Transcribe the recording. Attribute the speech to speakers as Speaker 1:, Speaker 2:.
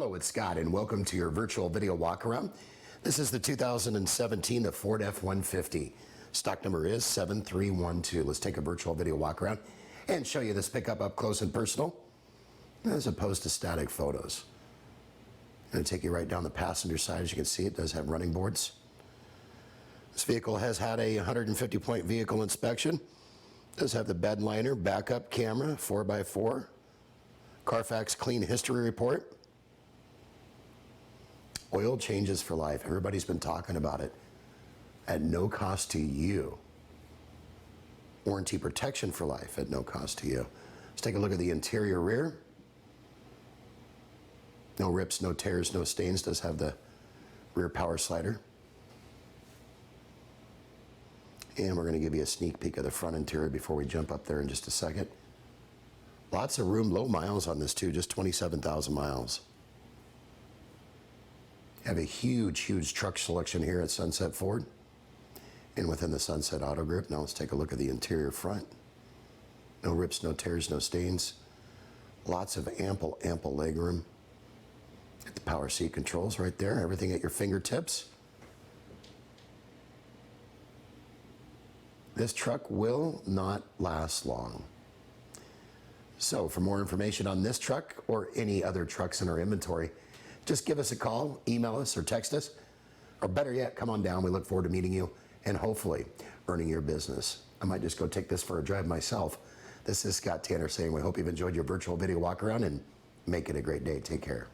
Speaker 1: Hello, it's Scott, and welcome to your virtual video walkaround. This is the 2017 the Ford F-150. Stock number is 7312. Let's take a virtual video walkaround and show you this pickup up close and personal, as opposed to static photos. I'm going to take you right down the passenger side. As you can see, it does have running boards. This vehicle has had a 150-point vehicle inspection. It does have the bed liner, backup camera, 4x4, Carfax clean history report. Oil changes for life. Everybody's been talking about it at no cost to you. Warranty protection for life at no cost to you. Let's take a look at the interior rear. No rips, no tears, no stains. Does have the rear power slider. And we're going to give you a sneak peek of the front interior before we jump up there in just a second. Lots of room, low miles on this too, just 27,000 miles. Have a huge truck selection here at Sunset Ford and within the Sunset Auto Group. Now let's take a look at the interior front. No rips, no tears, no stains. Lots of ample legroom. Get the power seat controls right there, everything at your fingertips. This truck will not last long. So for more information on this truck or any other trucks in our inventory, just give us a call, email us, or text us. Or better yet, come on down. We look forward to meeting you and hopefully earning your business. I might just go take this for a drive myself. This is Scott Tanner saying we hope you've enjoyed your virtual video walk around and make it a great day. Take care.